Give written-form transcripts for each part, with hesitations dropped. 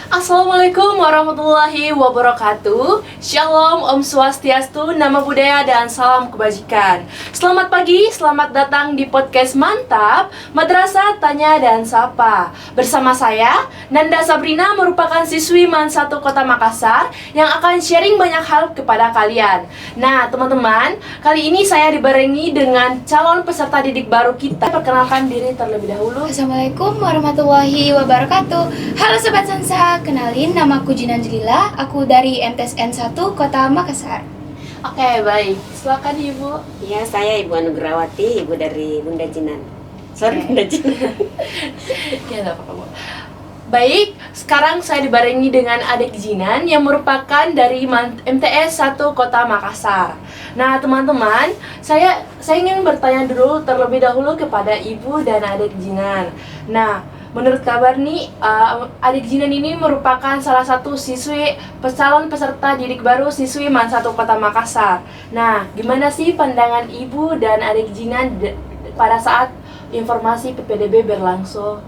Assalamualaikum warahmatullahi wabarakatuh. Shalom, Om Swastiastu, Nama Budaya, dan salam kebajikan. Selamat pagi, selamat datang di podcast Mantap Madrasah Tanya dan Sapa. Bersama saya, Nanda Sabrina, merupakan siswi MAN 1 Kota Makassar yang akan sharing banyak hal kepada kalian. Nah, teman-teman, kali ini saya dibarengi dengan calon peserta didik baru kita. Perkenalkan diri terlebih dahulu. Assalamualaikum warahmatullahi wabarakatuh. Halo Sobat Sansa, kenalin namaku Jinan Jelila. Aku dari MTSN 1 Kota Makassar. Oke, baik. Silakan Ibu. Ya, saya Ibu Anugrawati, ibu dari Bunda Jinan. Sorry, Bunda Jinan. Ya, enggak apa-apa, Bu. Baik, sekarang saya dibarengi dengan adik Jinan yang merupakan dari MTS 1 Kota Makassar. Nah, teman-teman, saya ingin bertanya dulu terlebih dahulu kepada Ibu dan adik Jinan. Nah, menurut kabar nih, adik Jinan ini merupakan salah satu siswi calon peserta didik baru siswi MAN 1 Kota Makassar. Nah, gimana sih pandangan Ibu dan adik Jinan pada saat informasi PPDB berlangsung?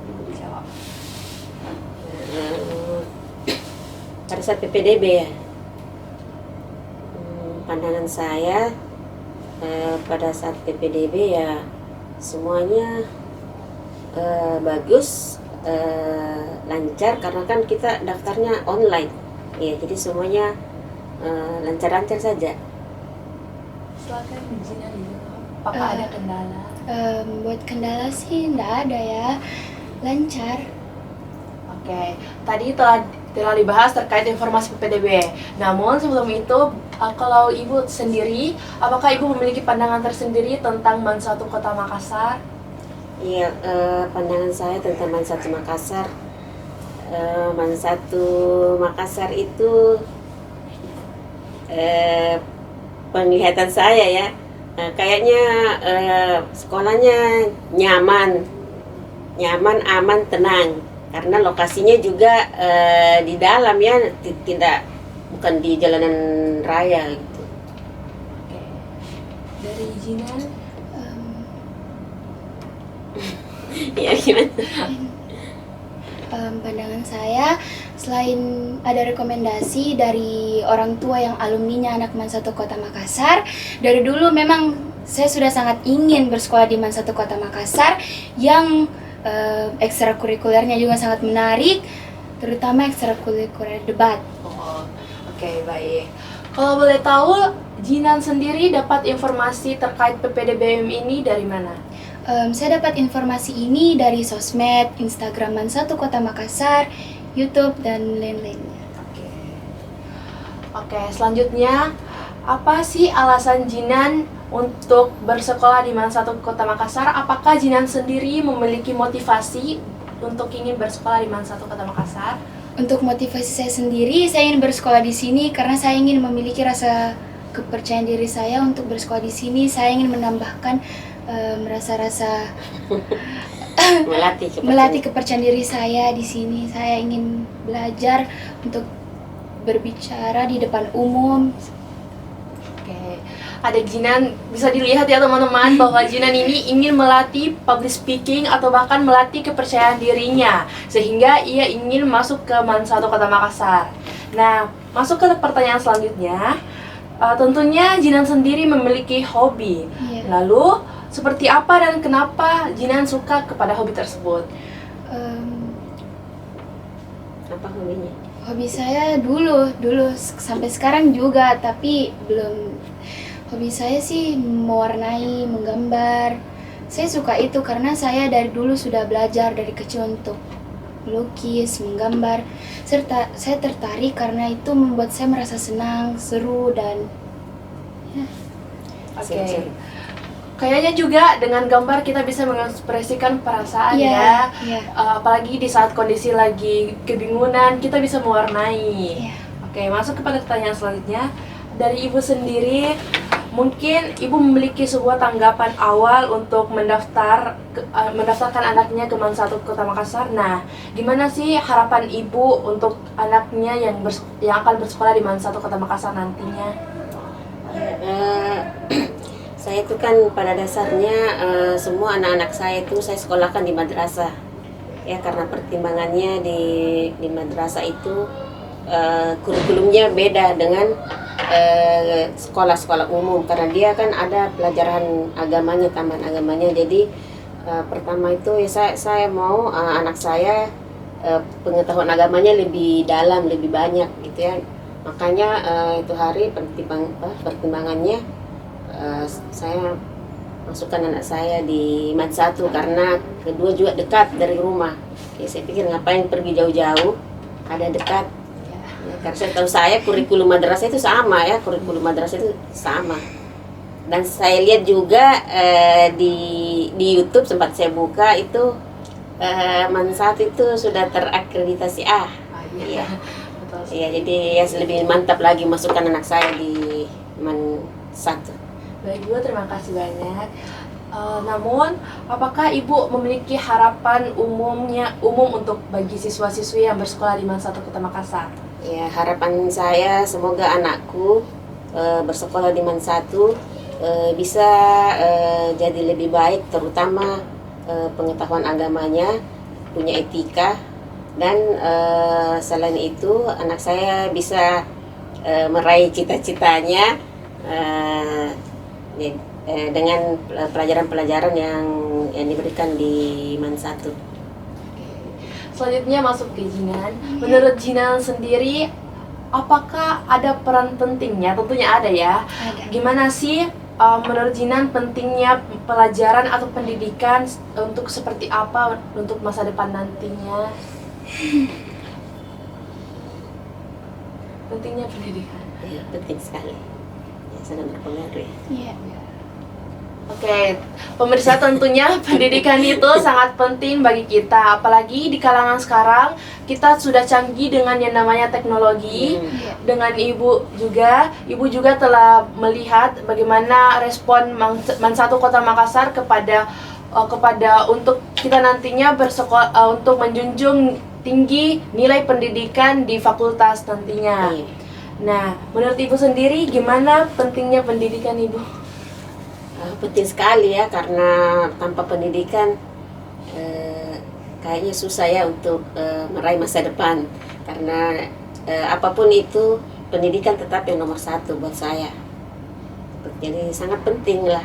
Ibu dijawab. Pada saat PPDB ya, pandangan saya pada saat PPDB ya semuanya bagus, lancar karena kan kita daftarnya online ya, jadi semuanya lancar-lancar saja. Silakan Jinan dulu. Apakah ada kendala? Buat kendala sih nggak ada ya, lancar. Oke, tadi telah dibahas terkait informasi PPDB. Namun sebelum itu, kalau Ibu sendiri, apakah Ibu memiliki pandangan tersendiri tentang MAN 1 Kota Makassar? Iya, pandangan saya tentang MAN 1 Makassar. MAN 1 Makassar itu penglihatan saya ya, kayaknya sekolahnya nyaman, aman, tenang. Karena lokasinya juga di dalam ya, bukan di jalanan raya gitu. Oke. Dari Jinan? Ya gimana? Pandangan saya, selain ada rekomendasi dari orang tua yang alumninya anak MAN 1 Kota Makassar, dari dulu memang saya sudah sangat ingin bersekolah di MAN 1 Kota Makassar yang ekstrakurikulernya juga sangat menarik, terutama ekstrakurikuler debat. Oh, oke, baik. Kalau boleh tahu, Jinan sendiri dapat informasi terkait PPDBM ini dari mana? Saya dapat informasi ini dari sosmed, Instagram MAN 1 Kota Makassar, YouTube, dan lain-lainnya. Oke, selanjutnya, apa sih alasan Jinan untuk bersekolah di MAN 1 Kota Makassar? Apakah Jinan sendiri memiliki motivasi untuk ingin bersekolah di MAN 1 Kota Makassar? Untuk motivasi saya sendiri, saya ingin bersekolah di sini karena saya ingin memiliki rasa kepercayaan diri saya untuk bersekolah di sini. Saya ingin menambahkan rasa-rasa melatih kepercayaan diri saya di sini. Saya ingin belajar untuk berbicara di depan umum. Oke, adik Jinan bisa dilihat ya teman-teman bahwa Jinan ini ingin melatih public speaking atau bahkan melatih kepercayaan dirinya sehingga ia ingin masuk ke MAN 1 Kota Makassar. Nah, masuk ke pertanyaan selanjutnya. Tentunya Jinan sendiri memiliki hobi. Iya. Lalu, seperti apa dan kenapa Jinan suka kepada hobi tersebut? Apa hobinya? Hobi saya dulu sampai sekarang juga, tapi belum. Hobi saya sih mewarnai, menggambar. Saya suka itu karena saya dari dulu sudah belajar dari kecil untuk melukis, menggambar. Serta saya tertarik karena itu membuat saya merasa senang, seru, dan Oke. Kayaknya juga dengan gambar kita bisa mengekspresikan perasaan Iya, ya. iya. Apalagi di saat kondisi lagi kebingungan, kita bisa mewarnai. Iya. Oke, masuk kepada pertanyaan selanjutnya. Dari Ibu sendiri, mungkin Ibu memiliki sebuah tanggapan awal untuk mendaftarkan anaknya ke MAN 1 Kota Makassar. Nah, gimana sih harapan Ibu untuk anaknya yang akan bersekolah di MAN 1 Kota Makassar nantinya? Saya itu kan pada dasarnya semua anak-anak saya itu saya sekolahkan di madrasah. ya, karena pertimbangannya di madrasah itu kurikulumnya beda dengan sekolah-sekolah umum, karena dia kan ada pelajaran agamanya, tambahan agamanya. Jadi pertama itu ya saya mau anak saya pengetahuan agamanya lebih dalam, lebih banyak gitu ya. Makanya itu hari pertimbangannya saya masukkan anak saya di MAN 1, karena kedua juga dekat dari rumah. Ya, saya pikir ngapain pergi jauh-jauh, ada dekat. Ya, karena saya tahu kurikulum madrasah itu sama ya, kurikulum madrasah itu sama. Dan saya lihat juga di YouTube sempat saya buka itu MAN 1 itu sudah terakreditasi A. Iya. Betul. Iya, jadi ya lebih mantap lagi masukkan anak saya di MAN 1. Baik Bu, terima kasih banyak. Namun, apakah Ibu memiliki harapan umum untuk bagi siswa-siswi yang bersekolah di MAN 1 Kota Makassar? Ya, harapan saya semoga anakku bersekolah di MAN 1 bisa jadi lebih baik, terutama pengetahuan agamanya, punya etika, dan selain itu anak saya bisa meraih cita-citanya dengan pelajaran-pelajaran yang diberikan di MAN 1. Selanjutnya masuk ke Jinan. Menurut Jinan sendiri, apakah ada peran pentingnya? Tentunya ada ya. Ada. Gimana sih menurut Jinan pentingnya pelajaran atau pendidikan untuk seperti apa untuk masa depan nantinya? Pentingnya pendidikan. Ya, penting sekali. Ya, sangat berpengaruh. Iya. Oke, pemirsa, tentunya pendidikan itu sangat penting bagi kita. Apalagi di kalangan sekarang, kita sudah canggih dengan yang namanya teknologi. Iya. Dengan Ibu juga telah melihat bagaimana respon MAN 1 Kota Makassar kepada untuk kita nantinya bersekolah, untuk menjunjung tinggi nilai pendidikan di fakultas nantinya. Iya. Nah, menurut Ibu sendiri gimana pentingnya pendidikan Ibu? Penting sekali ya, karena tanpa pendidikan kayaknya susah ya untuk meraih masa depan. Karena apapun itu, pendidikan tetap yang nomor satu buat saya. Jadi sangat penting lah,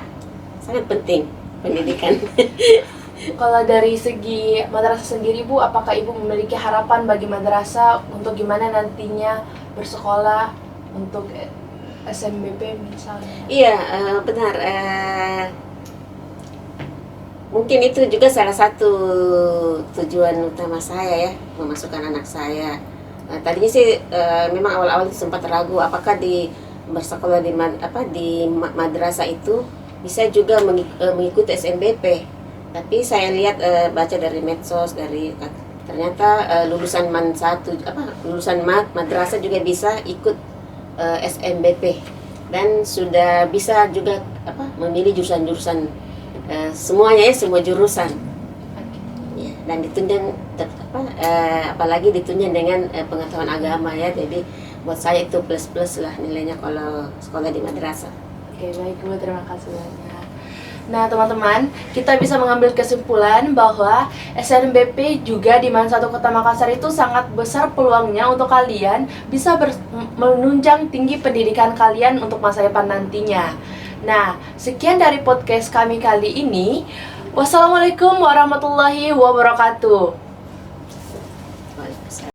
sangat penting pendidikan. Kalau dari segi madrasah sendiri Bu, apakah Ibu memiliki harapan bagi madrasah untuk gimana nantinya bersekolah untuk SMBP misalnya? Iya, benar. Mungkin itu juga salah satu tujuan utama saya ya, memasukkan anak saya. Tadinya sih memang awal-awal sempat ragu apakah bersekolah di madrasah itu bisa juga mengikuti SMBP. Tapi saya lihat baca dari medsos, ternyata lulusan MAN 1 lulusan madrasah juga bisa ikut SMBP, dan sudah bisa juga memilih jurusan-jurusan semuanya ya, semua jurusan ya, dan ditunjang apalagi ditunjang dengan pengetahuan agama ya. Jadi buat saya itu plus lah nilainya kalau sekolah di madrasah. Oke, baik Bu, terima kasih banyak. Nah teman-teman, kita bisa mengambil kesimpulan bahwa SNBP juga di MAN 1 Kota Makassar itu sangat besar peluangnya untuk kalian bisa menunjang tinggi pendidikan kalian untuk masa depan nantinya. Nah, sekian dari podcast kami kali ini. Wassalamualaikum warahmatullahi wabarakatuh. Waalaikumsalam.